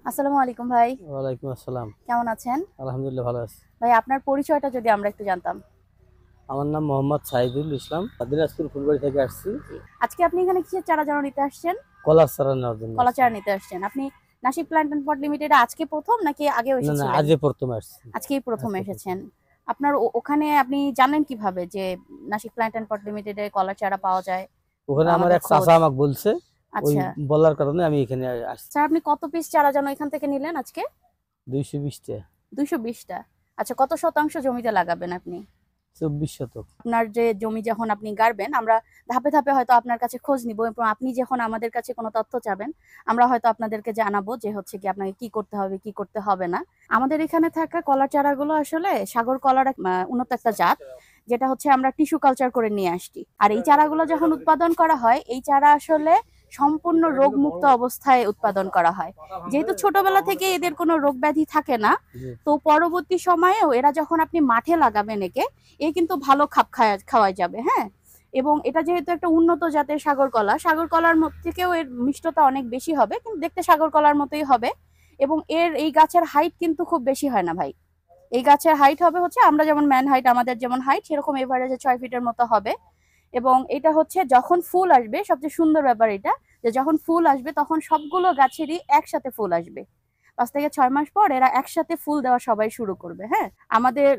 আসসালামু আলাইকুম ভাই। ওয়ালাইকুম আসসালাম। কেমন আছেন? আলহামদুলিল্লাহ ভালো আছি। ভাই আপনার পরিচয়টা যদি আমরা একটু জানতাম। আমার নাম মোহাম্মদ সাইদুল ইসলাম। দিনাজপুর ফুলবাড়ি থেকে আসছি জি। আজকে আপনি এখানে কিসের চারা জন্য নিতে আসছেন? কলার চারা নেওয়ার জন্য কলা আসছি। চারা নিতে আসছেন। আপনি নাসিক প্ল্যান্ট এন্ড পট লিমিটেডে আজকে প্রথম নাকি আগেও না না, এসেছিলেন? আজকে প্রথম আসছি। আজকেই প্রথম আজকে প্রথম। এসেছেন। আপনার ওখানে আপনি জানেন কিভাবে যে নাসিক প্ল্যান্ট এন্ড পট লিমিটেডে কলার চারা পাওয়া যায় বা ওখানে আমার আমাদের এক খোঁজ? চাচা আমাকে বলছে, ওই আচ্ছা। বলার কারণে আমি এখানে আসছি। স্যার আপনি কত পিস চারা যেন এখান থেকে নিলেন আজকে? 220 টা। 220 টা। আচ্ছা কত শতাংশ জমিতে লাগাবেন আপনি? 24 শতক। আপনার যে জমি যখন আপনি গাড়বেন আমরা ধাপে ধাপে হয়তো আপনার কাছে খোঁজ নিব এবং আপনি যখন আমাদের কাছে কোনো তথ্য চাবেন আমরা হয়তো আপনাদেরকে জানাবো যে হচ্ছে কি আপনাকে কি করতে হবে কি করতে হবে না। আমাদের এখানে থাকা কলার চারাগুলো আসলে সাগর কলার উন্নত একটা জাত, যেটা হচ্ছে আমরা টিস্যু কালচার করে নিয়ে আসছি। আর এই চারাগুলো যখন উৎপাদন করা হয় এই চারা আসলে সম্পূর্ণ রোগমুক্ত অবস্থায় উৎপাদন করা হয়। যেহেতু ছোটবেলা থেকে এদের কোনো রোগ ব্যাধি থাকে না, জি। তো পরবর্তী সময়েও এরা যখন আপনি মাঠে লাগাবেন একে, এ কিন্তু ভালো খাপ খাওয়া যাবে, হ্যাঁ। এবং এটা যেহেতু একটা উন্নত জাতের সাগর কলার থেকেও এর মিষ্টতা অনেক বেশি হবে, কিন্তু দেখতে সাগর কলার মতোই হবে। এবং এর এই গাছের হাইট কিন্তু খুব বেশি হয় না ভাই। এই গাছের হাইট হবে হচ্ছে আমরা যেমন ম্যান হাইট, আমাদের যেমন হাইট সেরকম এভারেজে 6 ফিটের মতো হবে। এবং এটা হচ্ছে যখন ফুল আসবে, সবচেয়ে সুন্দর ব্যাপার এটা যে যখন ফুল আসবে তখন সবগুলো গাছেরই একসাথে ফুল আসবে। 5 থেকে 6 মাস পর এরা একসাথে ফুল দেওয়া সবাই শুরু করবে, হ্যাঁ। আমাদের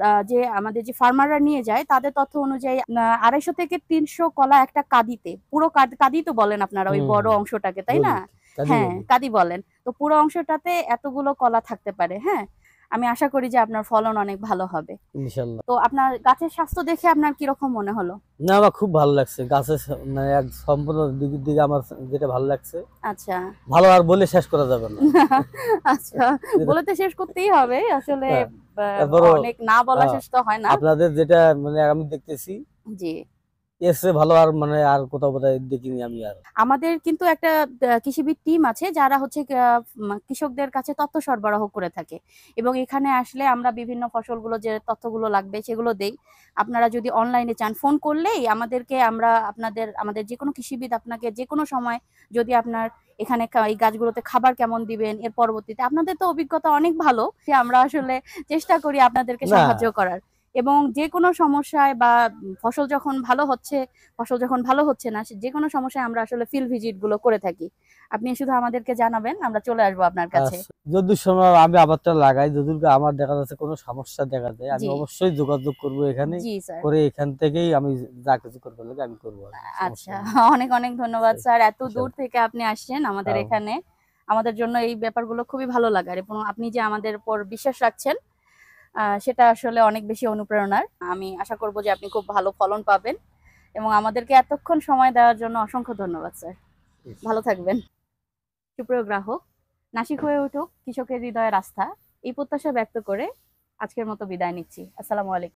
যে ফার্মাররা নিয়ে যায় তাদের তথ্য অনুযায়ী 250 থেকে 300 কলা একটা কাঁদিতে, পুরো কাঁদি তো বলেন আপনারা ওই হুম বড় হুম। অংশটাকে, তাই না? বলি, কাজী হ্যাঁ বলি। কাঁদি বলেন। তো পুরো অংশটাতে এতগুলো কলা থাকতে পারে, হ্যাঁ। আমি আশা করি যে আপনার ফলন অনেক ভালো হবে। ইনশাল্লাহ। তো আপনার গাছের স্বাস্থ্য দেখে আপনার কিরকম মনে হলো? না, আমার খুব ভালো লাগছে গাছের মানে এক সম্পূর্ণ দিক দিকে আমার যেটা ভালো লাগছে। আচ্ছা। ভালো আর বলে শেষ করা যাবে না। আচ্ছা, বলে তো শেষ করতেই হবে আসলে। হ্যাঁ, আহ, তারপরও অনেক না বলা শেষ তো হয় না। আপনাদের যেটা মানে আমি দেখতেছি, জি। এর চেয়ে ভালো আর মানে আর কোথাও বোধহয় দেখিনি আমি আর। আমাদের কিন্তু একটা কৃষিবিদ টিম আছে যারা হচ্ছে কৃষকদের কাছে তথ্য সরবরাহ করে থাকে, এবং এখানে আসলে আমরা বিভিন্ন ফসলগুলো যে তথ্যগুলো লাগবে সেগুলো দেই। আপনারা যদি অনলাইনে চান ফোন করলেই আমাদেরকে আমরা আমাদের যে কোনো কৃষিবিদ আপনাকে যে কোনো সময়, যদি আপনার এখানে এই গাছগুলোতে খাবার কেমন দিবেন এর পরবর্তীতে, আপনাদের তো অভিজ্ঞতা অনেক ভালো যে আমরা আসলে চেষ্টা করি আপনাদেরকে না, সাহায্য করার। এবং যে কোনো সমস্যায় বা ফসল যখন ভালো হচ্ছে, ফসল যখন ভালো হচ্ছে না, যে কোনো সমস্যায় আমরা আসলে ফিল্ড ভিজিট গুলো করে থাকি। আপনি শুধু আমাদেরকে জানাবেন, আমরা চলে আসবো আপনার কাছে। যদি সময় আমি আবারটা লাগাই, যদি আমার দেখা যাচ্ছে কোনো সমস্যা দেখা যায়, আমি জি। অবশ্যই যোগাযোগ করব এখানে। জি স্যার। করে এখান থেকেই আমি যা কিছু করতে লাগে আমি করবো আর কি, সমস্যা আচ্ছা, নেই। অনেক অনেক ধন্যবাদ স্যার, এত দূর ইনশাল্লাহ। থেকে আপনি আসছেন আমাদের আহ, এখানে। আমাদের জন্য এই ব্যাপারগুলো খুবই ভালো লাগার, এবং আপনি যে আমাদের উপর বিশ্বাস রাখছেন সেটা আসলে অনেক বেশি অনুপ্রেরণার। আমি আশা করব যে আপনি খুব ভালো ফলন পাবেন, এবং আমাদেরকে এতক্ষণ সময় দেওয়ার জন্য অসংখ্য ধন্যবাদ স্যার। ভালো থাকবেন। সুপ্রিয় গ্রাহক, নাসিক হয়ে উঠুক কৃষকের হৃদয়ের আস্থা, এই প্রত্যাশা ব্যক্ত করে আজকের মতো বিদায় নিচ্ছি। আসসালামু আলাইকুম।